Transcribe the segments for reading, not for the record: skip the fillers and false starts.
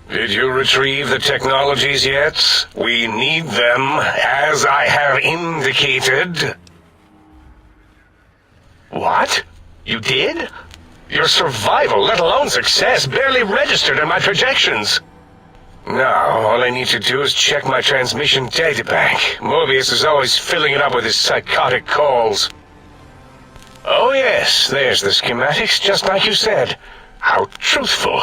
Did you retrieve the technologies yet? We need them, as I have indicated. What? You did? Your survival, let alone success, barely registered in my projections. Now, all I need to do is check my transmission databank. Mobius is always filling it up with his psychotic calls. Oh yes, there's the schematics, just like you said. How truthful.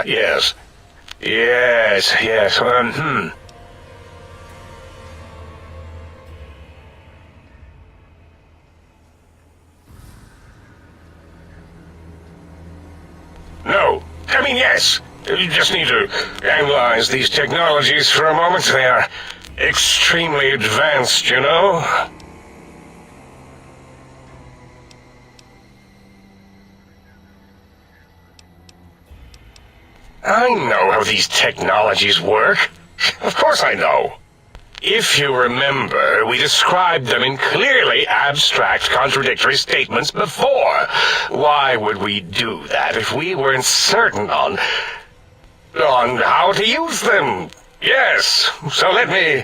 Yes. Yes. Yes. No. I mean, yes. You just need to analyze these technologies for a moment. They are extremely advanced, you know? I know how these technologies work. Of course I know. If you remember, we described them in clearly abstract, contradictory statements before. Why would we do that if we weren't certain on how to use them? Yes, so let me...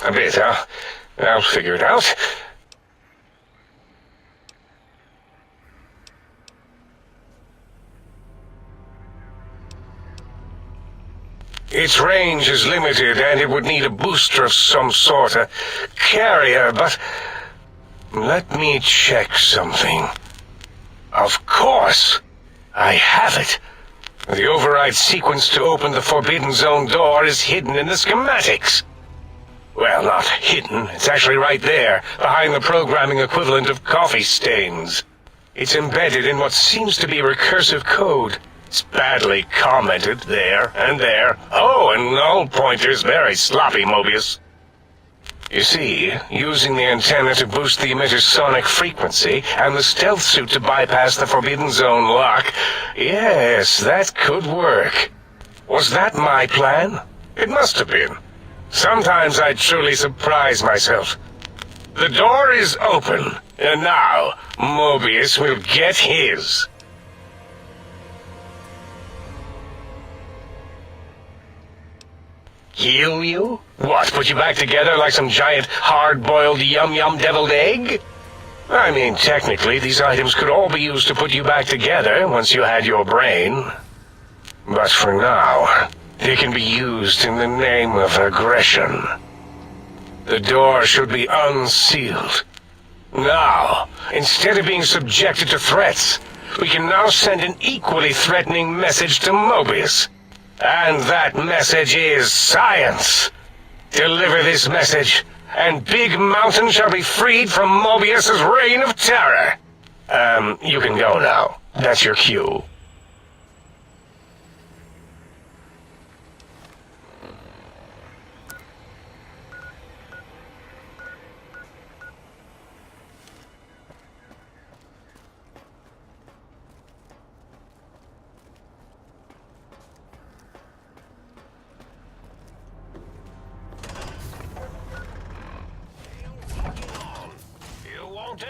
a bit, huh? I'll figure it out. Its range is limited, and it would need a booster of some sort, a carrier, but... let me check something. Of course! I have it! The override sequence to open the Forbidden Zone door is hidden in the schematics. Well, not hidden. It's actually right there, behind the programming equivalent of coffee stains. It's embedded in what seems to be recursive code. It's badly commented there and there. Oh, and null pointers very sloppy, Mobius. You see, using the antenna to boost the emitter's sonic frequency and the stealth suit to bypass the Forbidden Zone lock, yes, that could work. Was that my plan? It must have been. Sometimes I truly surprise myself. The door is open, and now Mobius will get his. Heal you? What, put you back together like some giant hard-boiled yum-yum deviled egg? I mean, technically, these items could all be used to put you back together once you had your brain. But for now, they can be used in the name of aggression. The door should be unsealed. Now, instead of being subjected to threats, we can now send an equally threatening message to Mobius. And that message is science. Deliver this message, and Big Mountain shall be freed from Mobius's reign of terror. You can go now. That's your cue.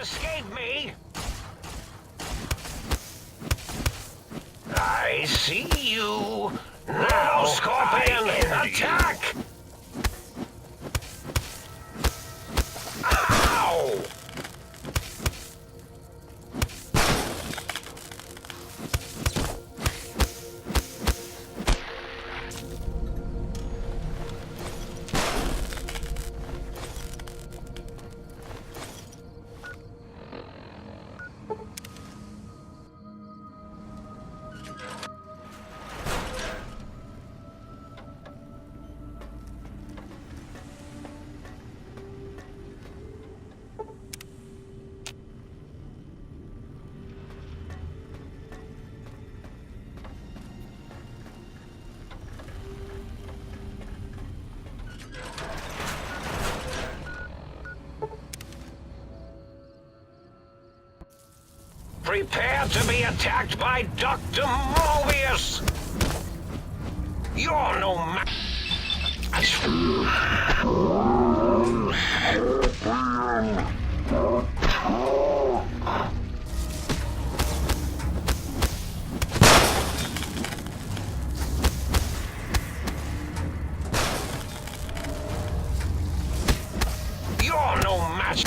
Escape me! I see you! Now, Scorpion, attack! Ow! about to be attacked by Dr. Mobius! You're no match. You're no match.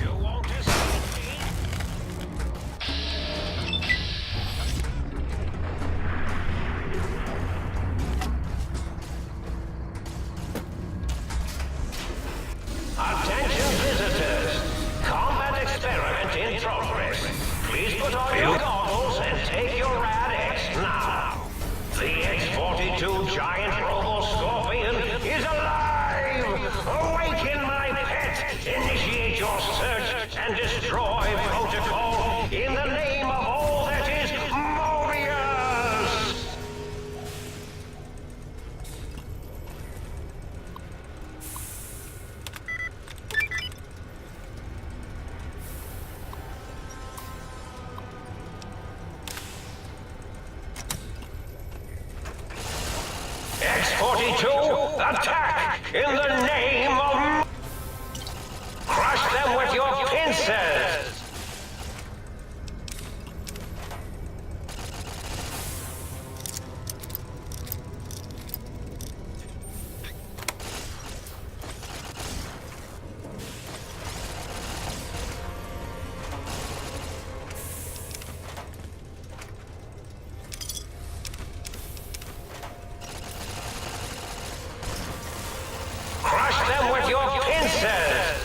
You won't escape me. Attention visitors. Combat experiment in progress. Please put on your goggles and take your Rad-X now. The X-42 giant robo-scorpion is alive! Awaken my pet! Initiate your search and destroy protocol in the name of all that is Mobius! X-42, attack in the name of... Crush them with your pincers! Crush them with your pincers!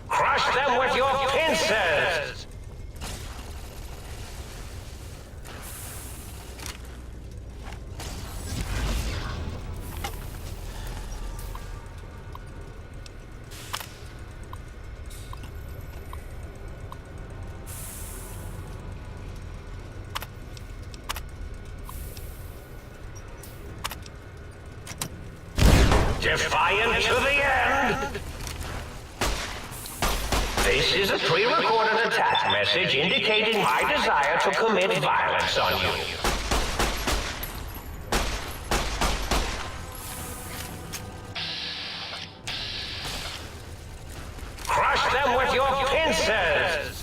Crush them with your pincers! Defiant to the end! This is a pre-recorded attack message indicating my desire to commit violence on you. Crush them with your pincers!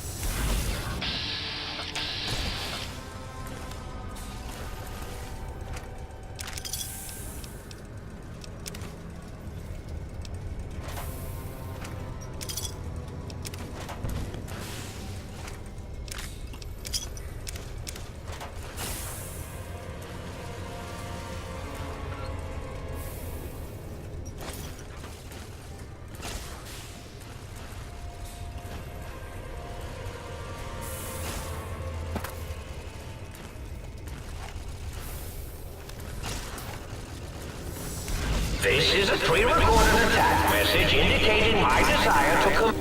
This is a pre-recorded attack message indicating my desire to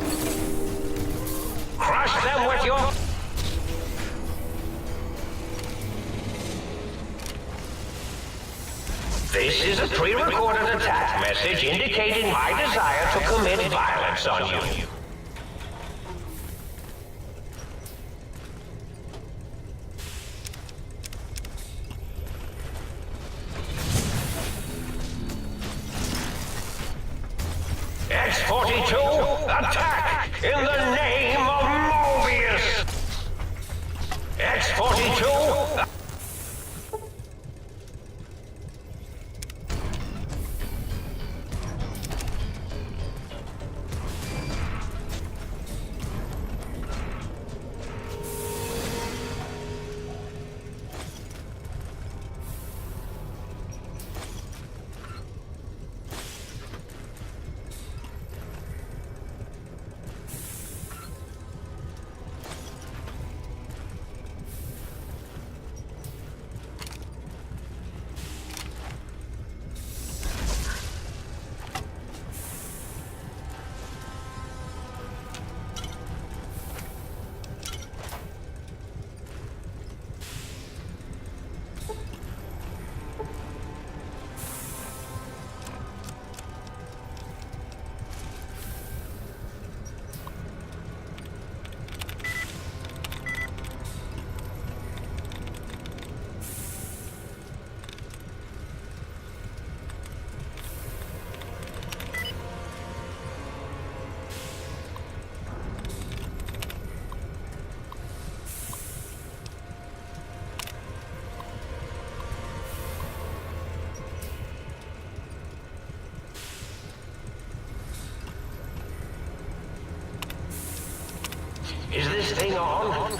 crush them with your... This is a pre-recorded attack message indicating my desire to commit violence on you. X-42, attack in the name of Mobius! X-42... on.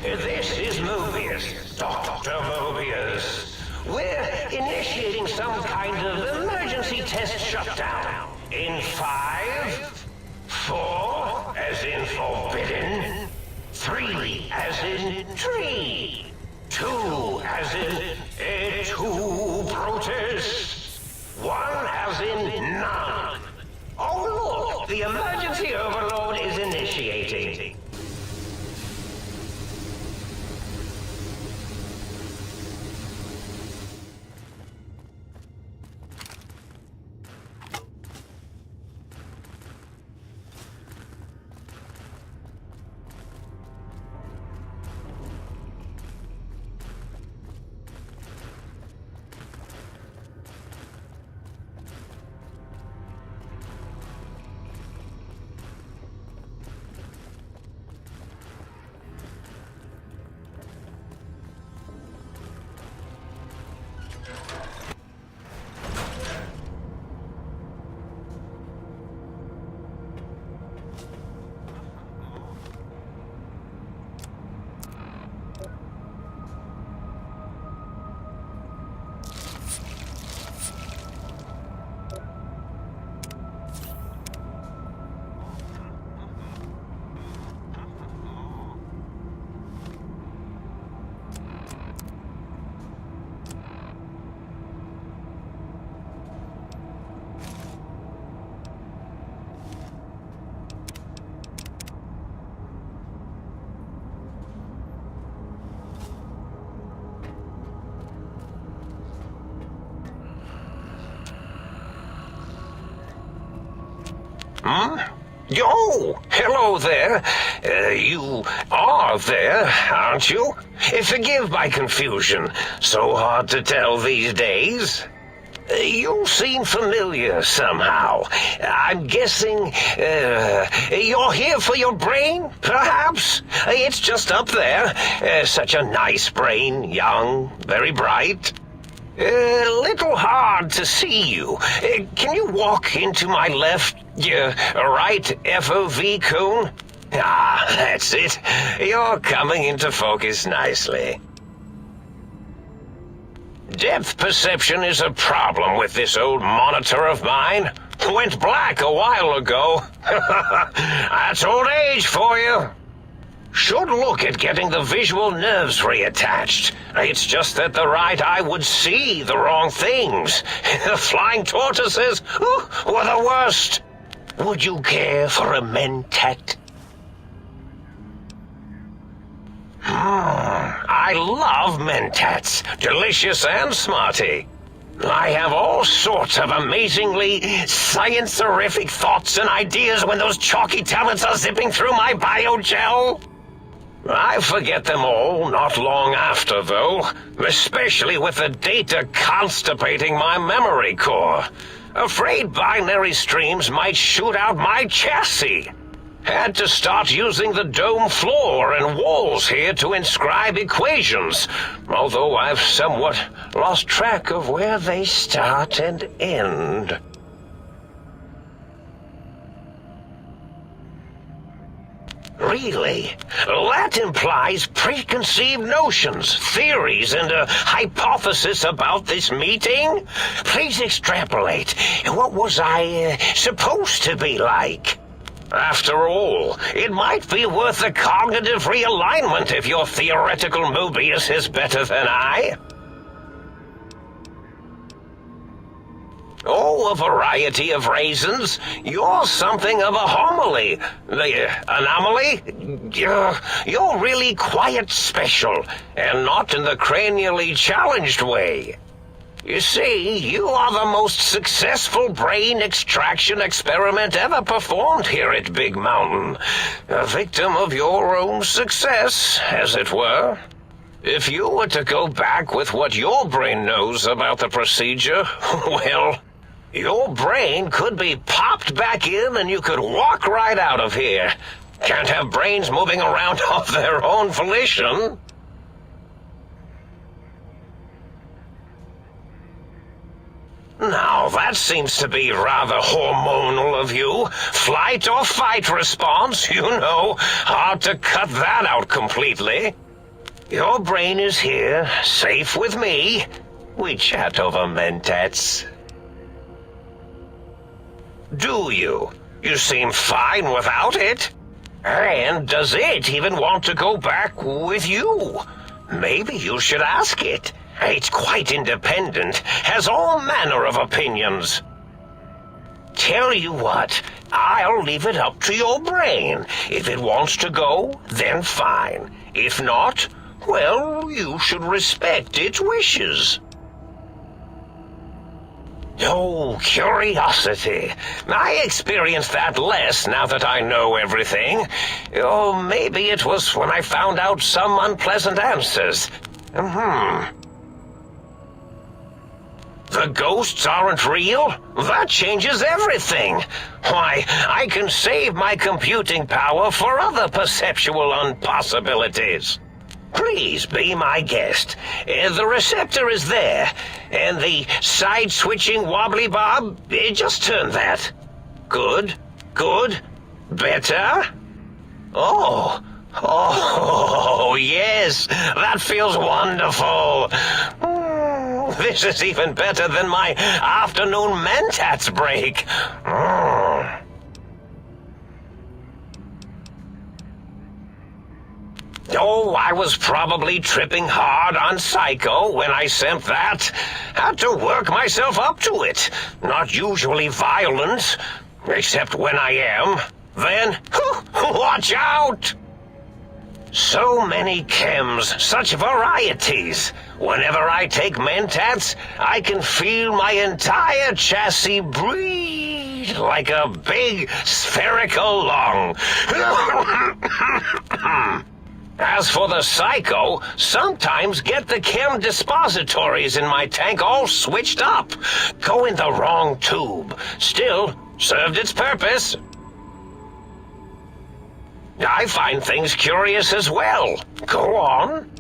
This is Mobius, Dr. Mobius. We're initiating some kind of emergency test shutdown. In 5, 4, as in forbidden, 3, as in tree, 2, as in two protest, 1, as in none. Oh look, the emergency overload is initiating. Oh, hello there. You are there, aren't you? Forgive my confusion. So hard to tell these days. You seem familiar somehow. I'm guessing, you're here for your brain, perhaps? It's just up there. Such a nice brain, young, very bright. Little hard to see you. Can you walk into my left, right FOV cone? Ah, that's it. You're coming into focus nicely. Depth perception is a problem with this old monitor of mine. Went black a while ago. That's old age for you. Should look at getting the visual nerves reattached. It's just that the right eye would see the wrong things. Flying tortoises were the worst. Would you care for a mentat? I love mentats. Delicious and smarty. I have all sorts of amazingly science-erific thoughts and ideas when those chalky talents are zipping through my biogel. I forget them all not long after, though, especially with the data constipating my memory core. Afraid binary streams might shoot out my chassis. Had to start using the dome floor and walls here to inscribe equations, although I've somewhat lost track of where they start and end. Really? That implies preconceived notions, theories, and a hypothesis about this meeting? Please extrapolate. What was I supposed to be like? After all, it might be worth a cognitive realignment if your theoretical Mobius is better than I. Oh, a variety of reasons. You're something of a homily. Anomaly? You're really quite special, and not in the cranially challenged way. You see, you are the most successful brain extraction experiment ever performed here at Big Mountain. A victim of your own success, as it were. If you were to go back with what your brain knows about the procedure, well, your brain could be popped back in and you could walk right out of here. Can't have brains moving around of their own volition. Now that seems to be rather hormonal of you. Flight or fight response, you know. Hard to cut that out completely. Your brain is here, safe with me. We chat over mentats. Do you? You seem fine without it. And does it even want to go back with you? Maybe you should ask it. It's quite independent, has all manner of opinions. Tell you what, I'll leave it up to your brain. If it wants to go, then fine. If not, well, you should respect its wishes. Oh, curiosity. I experience that less now that I know everything. Oh, maybe it was when I found out some unpleasant answers. The ghosts aren't real? That changes everything. Why, I can save my computing power for other perceptual impossibilities. Please be my guest. The receptor is there, and the side-switching wobbly bob, just turn that. Good, good, better. Oh, yes, that feels wonderful. This is even better than my afternoon mentats break. Oh, I was probably tripping hard on Psycho when I sent that. Had to work myself up to it. Not usually violent, except when I am. Then, watch out! So many chems, such varieties. Whenever I take mentats, I can feel my entire chassis breathe like a big spherical lung. As for the Psycho, sometimes get the chem dispositories in my tank all switched up. Go in the wrong tube. Still, served its purpose. I find things curious as well. Go on.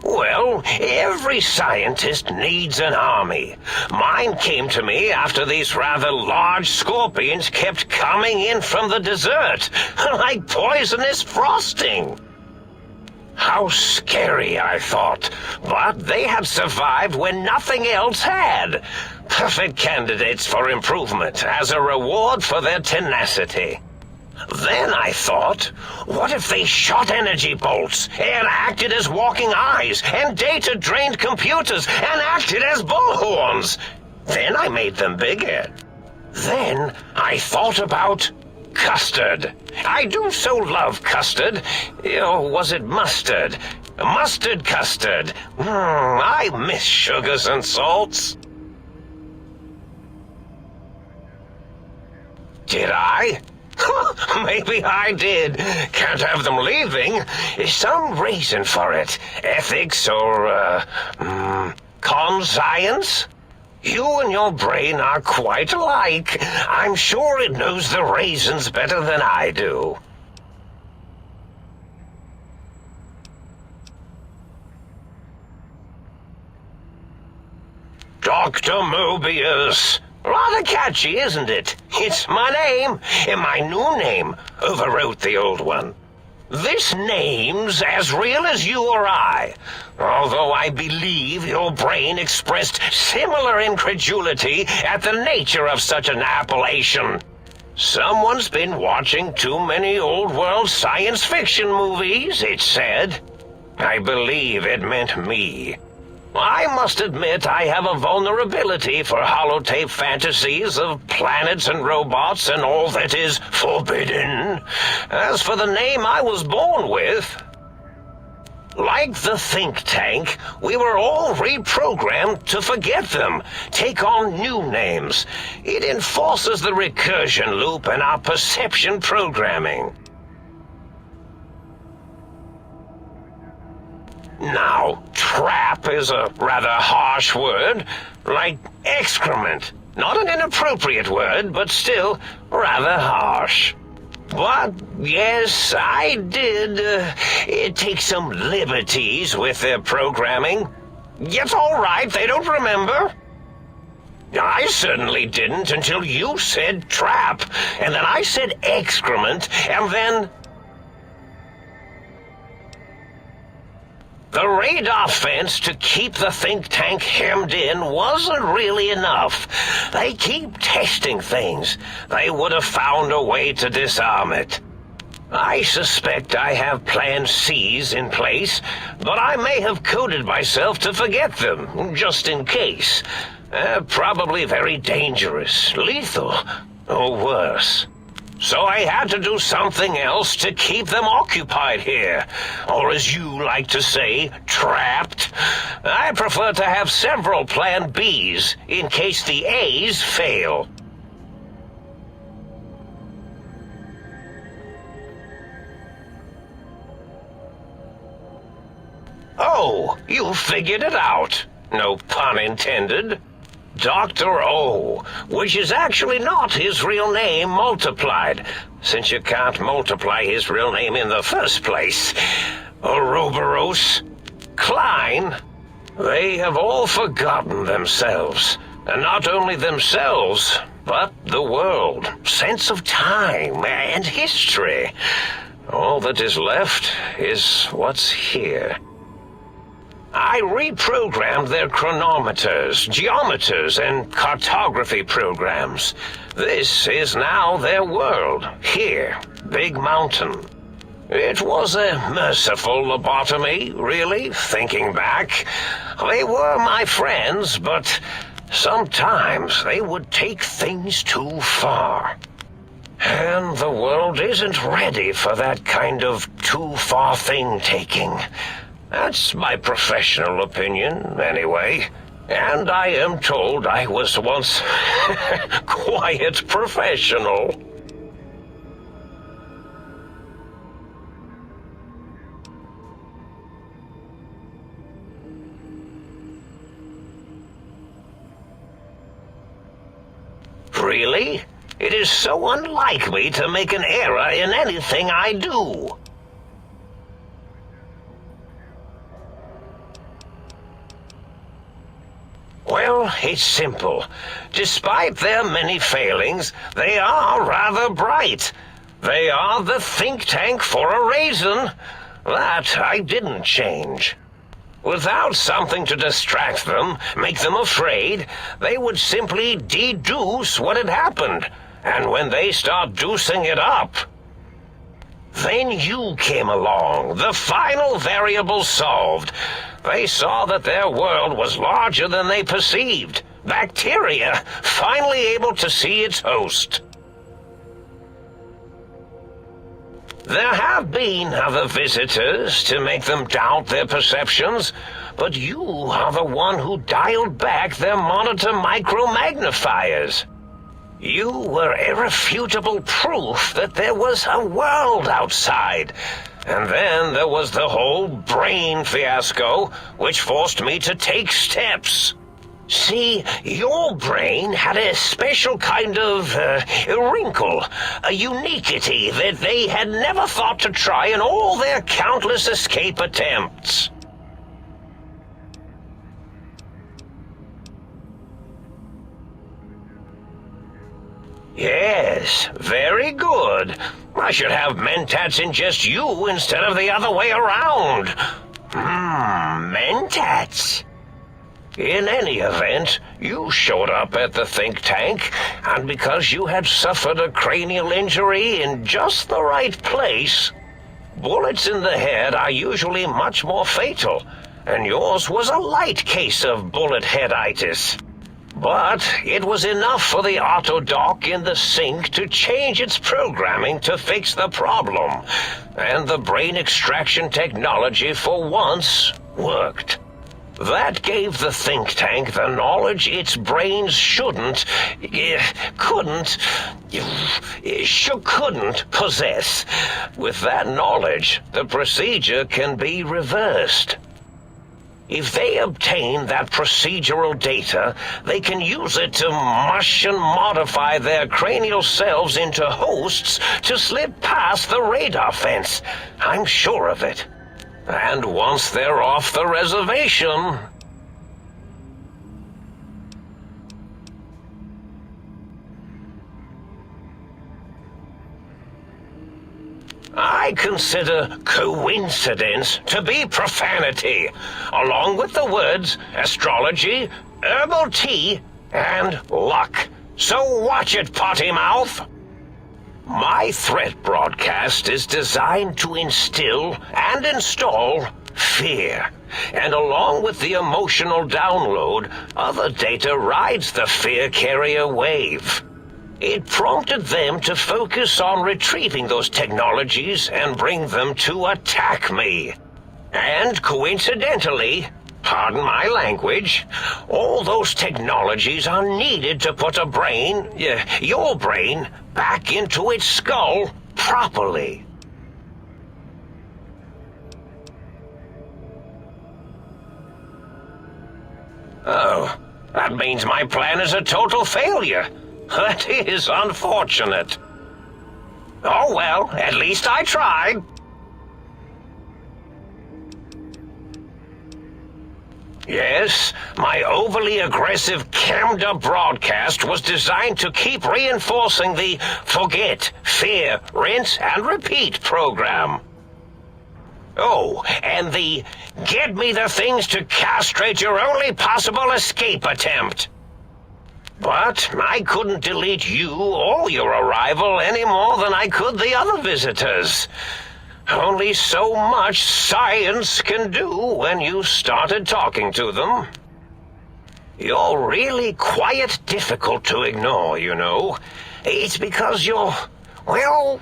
Well, every scientist needs an army. Mine came to me after these rather large scorpions kept coming in from the desert, like poisonous frosting. How scary, I thought, but they had survived when nothing else had. Perfect candidates for improvement as a reward for their tenacity. Then I thought, what if they shot energy bolts and acted as walking eyes and data-drained computers and acted as bullhorns? Then I made them bigger. Then I thought about custard. I do so love custard. Or was it mustard? Mustard custard. I miss sugars and salts. Did I? Maybe I did. Can't have them leaving. Some reason for it. Ethics or, conscience? You and your brain are quite alike. I'm sure it knows the reasons better than I do. Dr. Mobius. Rather catchy, isn't it? It's my name, and my new name overwrote the old one. This name's as real as you or I, although I believe your brain expressed similar incredulity at the nature of such an appellation. Someone's been watching too many old-world science fiction movies, it said. I believe it meant me. I must admit I have a vulnerability for holotape fantasies of planets and robots and all that is forbidden. As for the name I was born with, like the think tank, we were all reprogrammed to forget them, take on new names. It enforces the recursion loop in our perception programming. Now, trap is a rather harsh word, like excrement. Not an inappropriate word, but still rather harsh. But, yes, I did take some liberties with their programming. It's all right, they don't remember. I certainly didn't until you said trap, and then I said excrement, and then... The radar fence to keep the think tank hemmed in wasn't really enough. They keep testing things. They would have found a way to disarm it. I suspect I have Plan C's in place, but I may have coded myself to forget them, just in case. Probably very dangerous, lethal, or worse. So I had to do something else to keep them occupied here, or as you like to say, trapped. I prefer to have several Plan Bs in case the A's fail. Oh, you figured it out. No pun intended. Dr. O, which is actually not his real name multiplied, since you can't multiply his real name in the first place. Ouroboros, Klein, they have all forgotten themselves. And not only themselves, but the world, sense of time, and history. All that is left is what's here. I reprogrammed their chronometers, geometers, and cartography programs. This is now their world, here, Big Mountain. It was a merciful lobotomy, really, thinking back. They were my friends, but sometimes they would take things too far. And the world isn't ready for that kind of too-far thing-taking. That's my professional opinion, anyway. And I am told I was once quite professional. Really? It is so unlike me to make an error in anything I do. Well, it's simple. Despite their many failings, they are rather bright. They are the think tank for a reason. That I didn't change. Without something to distract them, make them afraid, they would simply deduce what had happened. And when they start deucing it up, then you came along, the final variable solved. They saw that their world was larger than they perceived. Bacteria, finally able to see its host. There have been other visitors to make them doubt their perceptions, but you are the one who dialed back their monitor micromagnifiers. You were irrefutable proof that there was a world outside. And then there was the whole brain fiasco, which forced me to take steps. See, your brain had a special kind of wrinkle, a uniquity that they had never thought to try in all their countless escape attempts. Yes, very good. I should have mentats ingest you instead of the other way around. Mentats. In any event, you showed up at the think tank, and because you had suffered a cranial injury in just the right place, bullets in the head are usually much more fatal, and yours was a light case of bullet headitis. But it was enough for the autodoc in the sink to change its programming to fix the problem, and the brain extraction technology for once worked. That gave the think tank the knowledge its brains couldn't possess. With that knowledge, the procedure can be reversed. If they obtain that procedural data, they can use it to mush and modify their cranial selves into hosts to slip past the radar fence. I'm sure of it. And once they're off the reservation, I consider coincidence to be profanity, along with the words astrology, herbal tea, and luck. So watch it, potty mouth. My threat broadcast is designed to instill and install fear, and along with the emotional download, other data rides the fear carrier wave. It prompted them to focus on retrieving those technologies and bring them to attack me. And coincidentally, pardon my language, all those technologies are needed to put a brain, your brain, back into its skull properly. Oh, that means my plan is a total failure. That is unfortunate. Oh well, at least I tried. Yes, my overly aggressive cammed-up broadcast was designed to keep reinforcing the forget, fear, rinse, and repeat program. Oh, and the get me the things to castrate your only possible escape attempt. But I couldn't delete you or your arrival any more than I could the other visitors. Only so much science can do when you started talking to them. You're really quite difficult to ignore, you know. It's because you're, well,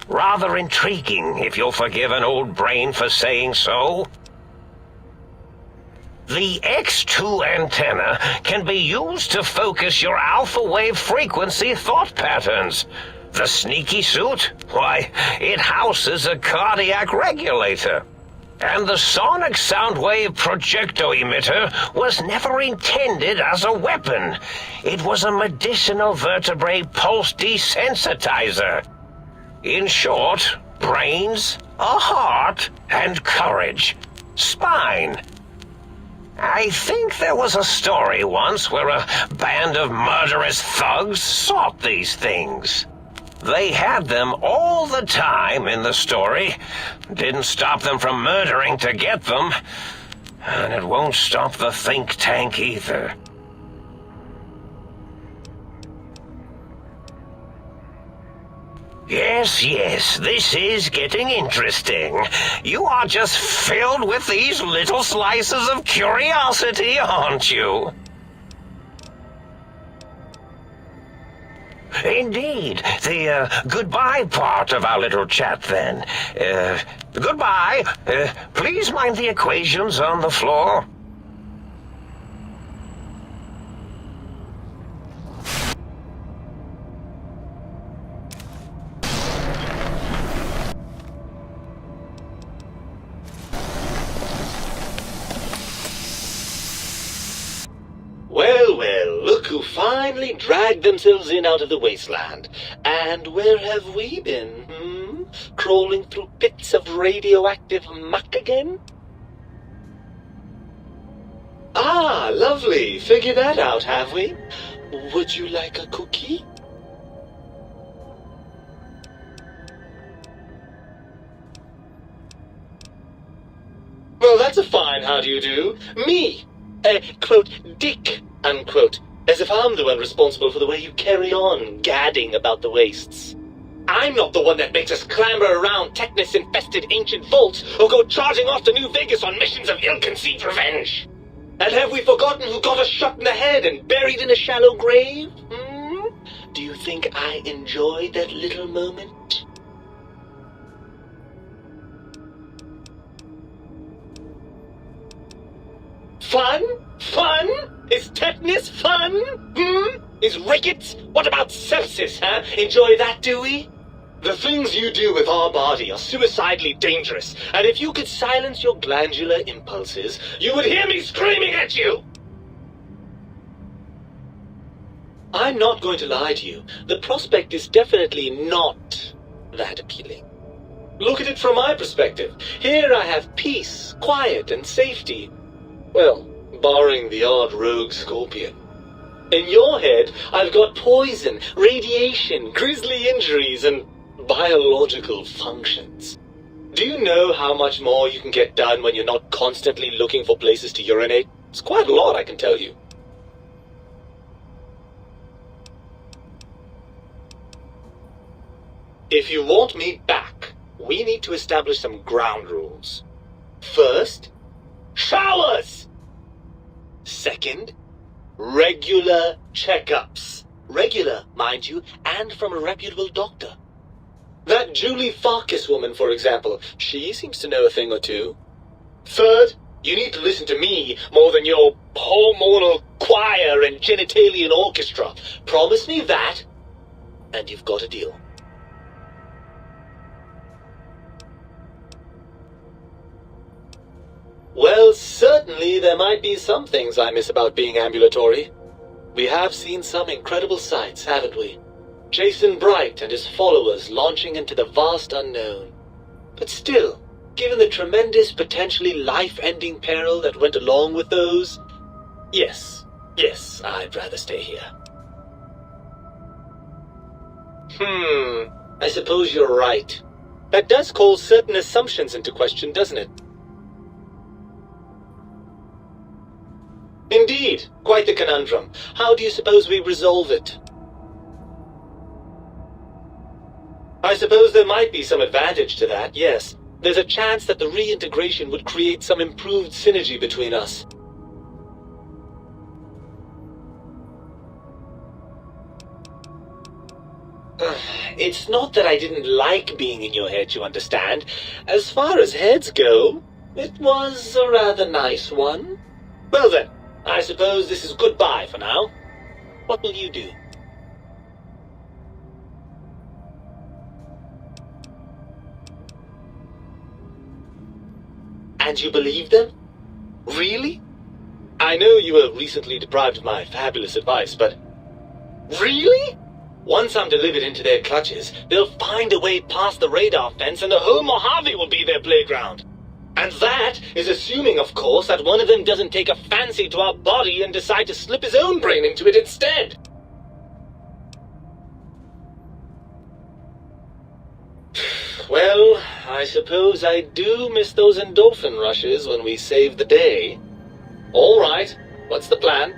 rather intriguing, if you'll forgive an old brain for saying so. The X2 antenna can be used to focus your alpha wave frequency thought patterns. The sneaky suit? Why, it houses a cardiac regulator. And the sonic sound wave projecto emitter was never intended as a weapon. It was a medicinal vertebrae pulse desensitizer. In short, brains, a heart, and courage. Spine. I think there was a story once where a band of murderous thugs sought these things. They had them all the time in the story. Didn't stop them from murdering to get them. And it won't stop the think tank either. Yes, this is getting interesting. You are just filled with these little slices of curiosity, aren't you? Indeed. The goodbye part of our little chat, then. Goodbye. Please mind the equations on the floor. Well, look who finally dragged themselves in out of the wasteland. And where have we been, Crawling through pits of radioactive muck again? Ah, lovely. Figured that out, have we? Would you like a cookie? Well, that's a fine how do you do. Me, quote, Dick, unquote, as if I'm the one responsible for the way you carry on gadding about the wastes. I'm not the one that makes us clamber around Technus-infested ancient vaults or go charging off to New Vegas on missions of ill-conceived revenge. And have we forgotten who got us shot in the head and buried in a shallow grave? Do you think I enjoyed that little moment? Fun? Fun? Is tetanus fun? Is rickets? What about sepsis, huh? Enjoy that, do we? The things you do with our body are suicidally dangerous, and if you could silence your glandular impulses, you would hear me screaming at you! I'm not going to lie to you. The prospect is definitely not that appealing. Look at it from my perspective. Here I have peace, quiet, and safety. Well, barring the odd rogue scorpion. In your head, I've got poison, radiation, grisly injuries, and biological functions. Do you know how much more you can get done when you're not constantly looking for places to urinate? It's quite a lot, I can tell you. If you want me back, we need to establish some ground rules. First, showers! Second, regular checkups. Regular, mind you, and from a reputable doctor. That Julie Farkas woman, for example, she seems to know a thing or two. Third, you need to listen to me more than your hormonal choir and genitalian orchestra. Promise me that, and you've got a deal. Well, certainly there might be some things I miss about being ambulatory. We have seen some incredible sights, haven't we? Jason Bright and his followers launching into the vast unknown. But still, given the tremendous, potentially life-ending peril that went along with those, yes, I'd rather stay here. I suppose you're right. That does call certain assumptions into question, doesn't it? Indeed, quite the conundrum. How do you suppose we resolve it? I suppose there might be some advantage to that, yes. There's a chance that the reintegration would create some improved synergy between us. It's not that I didn't like being in your head, you understand. As far as heads go, it was a rather nice one. Well then, I suppose this is goodbye for now. What will you do? And you believe them? Really? I know you were recently deprived of my fabulous advice, but... Really? Once I'm delivered into their clutches, they'll find a way past the radar fence and the whole Mojave will be their playground. And that is assuming, of course, that one of them doesn't take a fancy to our body and decide to slip his own brain into it instead. Well, I suppose I do miss those endorphin rushes when we save the day. All right, what's the plan?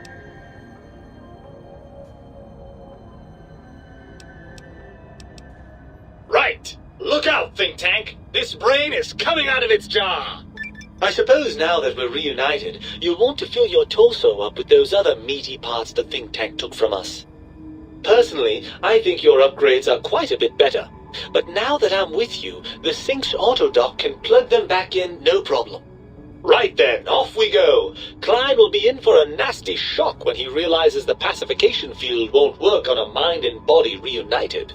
Right! Look out, think tank! This brain is coming out of its jar! I suppose now that we're reunited, you'll want to fill your torso up with those other meaty parts the think tank took from us. Personally, I think your upgrades are quite a bit better. But now that I'm with you, the Sync's autodock can plug them back in no problem. Right then, off we go. Klein will be in for a nasty shock when he realizes the pacification field won't work on a mind and body reunited.